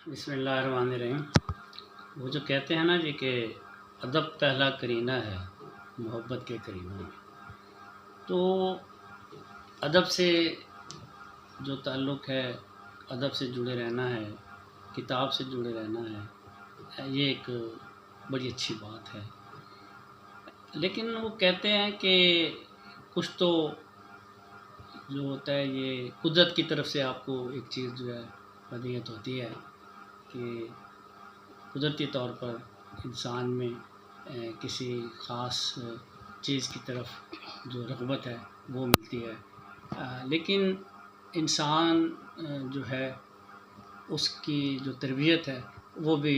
بسم اللہ الرحمن الرحیم۔ وہ جو کہتے ہیں نا جی کہ ادب پہلا کرینہ ہے محبت کے کرینوں میں، تو ادب سے جو تعلق ہے، ادب سے جڑے رہنا ہے، کتاب سے جڑے رہنا ہے، یہ ایک بڑی اچھی بات ہے۔ لیکن وہ کہتے ہیں کہ کچھ تو جو ہوتا ہے یہ قدرت کی طرف سے آپ کو ایک چیز جو ہے ہدیت ہوتی ہے کہ قدرتی طور پر انسان میں کسی خاص چیز کی طرف جو رغبت ہے وہ ملتی ہے، لیکن انسان جو ہے اس کی جو تربیت ہے وہ بھی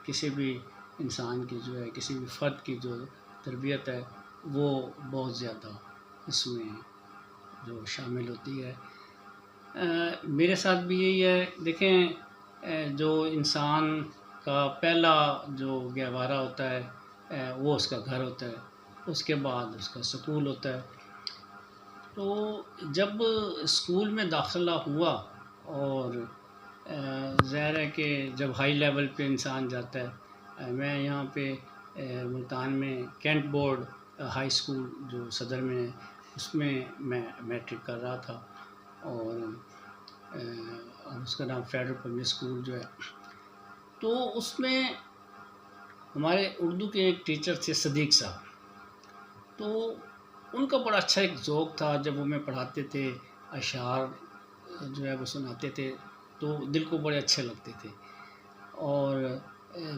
کسی بھی انسان کی جو ہے کسی بھی فرد کی جو تربیت ہے وہ بہت زیادہ اس میں جو شامل ہوتی ہے۔ میرے ساتھ بھی یہی ہے۔ دیکھیں، جو انسان کا پہلا جو گہوارہ ہوتا ہے وہ اس کا گھر ہوتا ہے، اس کے بعد اس کا سکول ہوتا ہے۔ تو جب اسکول میں داخلہ ہوا اور ظاہر ہے کہ جب ہائی لیول پہ انسان جاتا ہے، میں یہاں پہ ملتان میں کینٹ بورڈ ہائی اسکول جو صدر میں ہے اس میں میٹرک کر رہا تھا، اور اس کا نام فیڈرل پبلک اسکول جو ہے۔ تو اس میں ہمارے اردو کے ایک ٹیچر تھے صدیق صاحب، تو ان کا بڑا اچھا ایک ذوق تھا۔ جب وہ میں پڑھاتے تھے اشعار جو ہے وہ سناتے تھے تو دل کو بڑے اچھے لگتے تھے، اور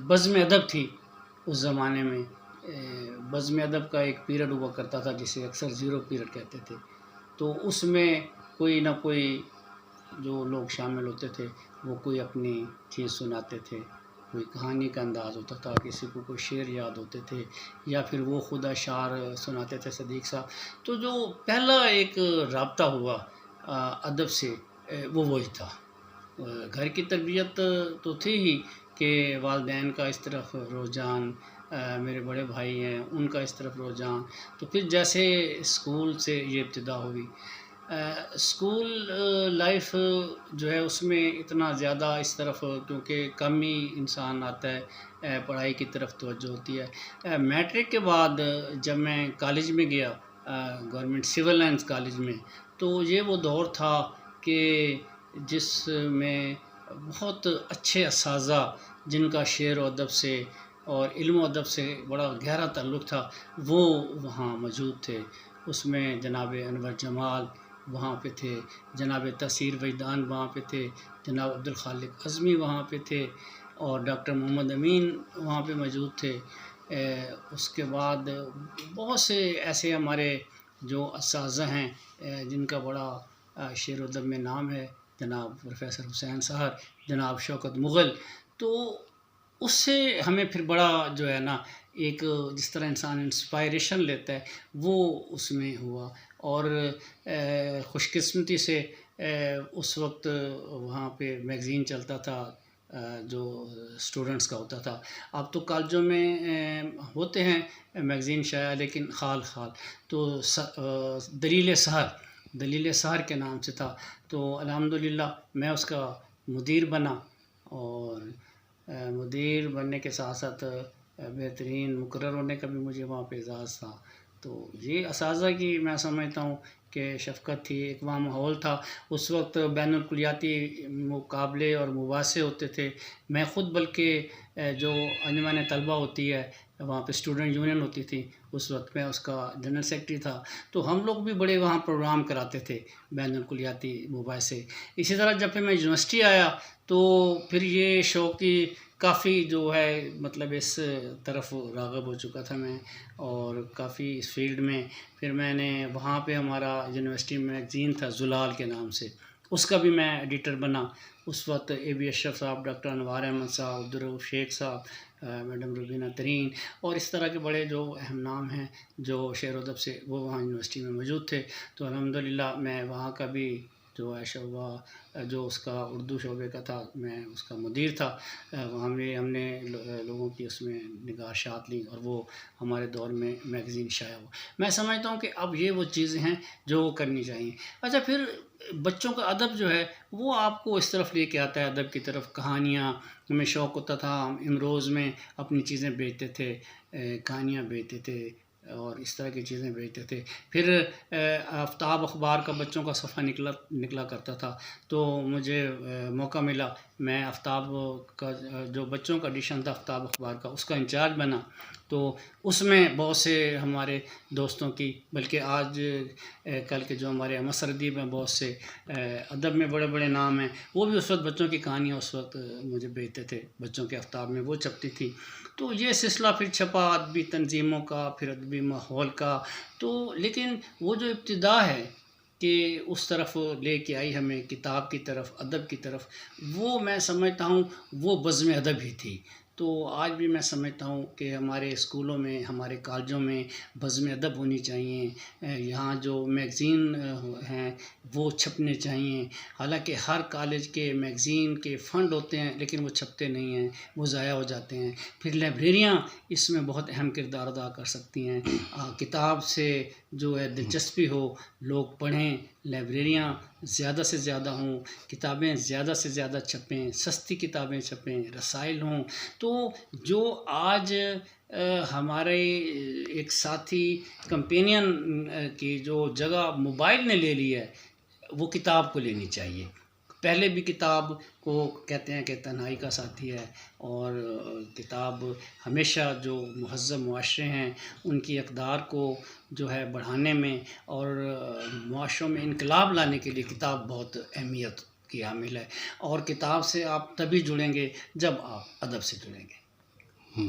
بزم ادب تھی اس زمانے میں۔ بزم ادب کا ایک پیریڈ ہوا کرتا تھا جسے اکثر زیرو پیریڈ کہتے تھے، تو اس میں کوئی نہ کوئی جو لوگ شامل ہوتے تھے وہ کوئی اپنی چیز سناتے تھے، کوئی کہانی کا انداز ہوتا تھا، کسی کو کوئی شعر یاد ہوتے تھے، یا پھر وہ خود اشعار سناتے تھے صدیق صاحب۔ تو جو پہلا ایک رابطہ ہوا ادب سے وہ وہی تھا۔ گھر کی تربیت تو تھی ہی کہ والدین کا اس طرف رجحان، میرے بڑے بھائی ہیں ان کا اس طرف رجحان، تو پھر جیسے اسکول سے یہ ابتدا ہوئی۔ اسکول لائف جو ہے اس میں اتنا زیادہ اس طرف کیونکہ کم ہی انسان آتا ہے، پڑھائی کی طرف توجہ ہوتی ہے۔ میٹرک کے بعد جب میں کالج میں گیا، گورنمنٹ سول لائنس کالج میں، تو یہ وہ دور تھا کہ جس میں بہت اچھے اساتذہ جن کا شعر و ادب سے اور علم و ادب سے بڑا گہرا تعلق تھا وہ وہاں موجود تھے۔ اس میں جناب انور جمال وہاں پہ تھے، جناب تحسیر وجدان وہاں پہ تھے، جناب عبدالخالق عظمی وہاں پہ تھے، اور ڈاکٹر محمد امین وہاں پہ موجود تھے۔ اس کے بعد بہت سے ایسے ہمارے جو اساتذہ ہیں جن کا بڑا شعر و ادب میں نام ہے، جناب پروفیسر حسین سہر، جناب شوکت مغل۔ تو اس سے ہمیں پھر بڑا جو ہے نا ایک جس طرح انسان انسپائریشن لیتا ہے وہ اس میں ہوا، اور خوش قسمتی سے اس وقت وہاں پہ میگزین چلتا تھا جو اسٹوڈنٹس کا ہوتا تھا۔ اب تو کالجوں میں ہوتے ہیں میگزین شائع، لیکن خال تو دلیل سحر کے نام سے تھا۔ تو الحمدللہ میں اس کا مدیر بنا، اور مدیر بننے کے ساتھ ساتھ بہترین مقرر ہونے کا بھی مجھے وہاں پہ اعزاز تھا۔ تو یہ اساتذہ کی میں سمجھتا ہوں کہ شفقت تھی، ایک وہاں ماحول تھا۔ اس وقت بین الکلیاتی مقابلے اور مباحثے ہوتے تھے۔ میں خود بلکہ جو انجمن طلبہ ہوتی ہے وہاں پہ اسٹوڈنٹ یونین ہوتی تھی، اس وقت میں اس کا جنرل سیکرٹری تھا، تو ہم لوگ بھی بڑے وہاں پروگرام کراتے تھے بین الکلیاتی مباحثے۔ اسی طرح جب پھر میں یونیورسٹی آیا تو پھر یہ شوقی کافی جو ہے مطلب اس طرف راغب ہو چکا تھا میں، اور کافی اس فیلڈ میں پھر میں نے وہاں پہ ہمارا یونیورسٹی میں میگزین تھا زلال کے نام سے، اس کا بھی میں ایڈیٹر بنا۔ اس وقت اے بی اشرف صاحب، ڈاکٹر انوار احمد صاحب، عبدالرؤف شیخ صاحب، میڈم روبینہ ترین، اور اس طرح کے بڑے جو اہم نام ہیں جو شعر و ادب سے وہ وہاں یونیورسٹی میں موجود تھے۔ تو الحمدللہ میں وہاں کا بھی جو ہے شعبہ جو اس کا اردو شعبے کا تھا، میں اس کا مدیر تھا، ہم نے لوگوں کی اس میں نگاشات لیں اور وہ ہمارے دور میں میگزین شائع ہوا۔ میں سمجھتا ہوں کہ اب یہ وہ چیزیں ہیں جو کرنی چاہیے۔ اچھا، پھر بچوں کا ادب جو ہے وہ آپ کو اس طرف لے کے آتا ہے، ادب کی طرف۔ کہانیاں ہمیں شوق ہوتا تھا، ہم امروز میں اپنی چیزیں بیچتے تھے، کہانیاں بیچتے تھے اور اس طرح کی چیزیں بیچتے تھے۔ پھر آفتاب اخبار کا بچوں کا صفحہ نکلا کرتا تھا، تو مجھے موقع ملا، میں آفتاب کا جو بچوں کا ایڈیشن تھا آفتاب اخبار کا، اس کا انچارج بنا۔ تو اس میں بہت سے ہمارے دوستوں کی، بلکہ آج کل کے جو ہمارے مسر ادیب ہیں، بہت سے ادب میں بڑے بڑے نام ہیں، وہ بھی اس وقت بچوں کی کہانیاں اس وقت مجھے بھیجتے تھے، بچوں کے آفتاب میں وہ چھپتی تھی۔ تو یہ سلسلہ پھر چھپا ادبی تنظیموں کا، پھر ادبی ماحول کا۔ تو لیکن وہ جو ابتدا ہے کہ اس طرف لے کے آئی ہمیں کتاب کی طرف، ادب کی طرف، وہ میں سمجھتا ہوں وہ بزم ادب ہی تھی۔ تو آج بھی میں سمجھتا ہوں کہ ہمارے اسکولوں میں، ہمارے کالجوں میں بزم ادب ہونی چاہیے، یہاں جو میگزین ہیں وہ چھپنے چاہیے۔ حالانکہ ہر کالج کے میگزین کے فنڈ ہوتے ہیں لیکن وہ چھپتے نہیں ہیں، وہ ضائع ہو جاتے ہیں۔ پھر لائبریریاں اس میں بہت اہم کردار ادا کر سکتی ہیں۔ کتاب سے جو ہے دلچسپی ہو، لوگ پڑھیں، لائبریریاں زیادہ سے زیادہ ہوں، کتابیں زیادہ سے زیادہ چھپیں، سستی کتابیں چھپیں، رسائل ہوں۔ تو جو آج ہمارے ایک ساتھی کمپینین کی جو جگہ موبائل نے لے لی ہے، وہ کتاب کو لینی چاہیے۔ پہلے بھی کتاب کو کہتے ہیں کہ تنہائی کا ساتھی ہے، اور کتاب ہمیشہ جو مہذب معاشرے ہیں ان کی اقدار کو جو ہے بڑھانے میں اور معاشروں میں انقلاب لانے کے لیے کتاب بہت اہمیت کی حامل ہے، اور کتاب سے آپ تبھی جڑیں گے جب آپ ادب سے جڑیں گے۔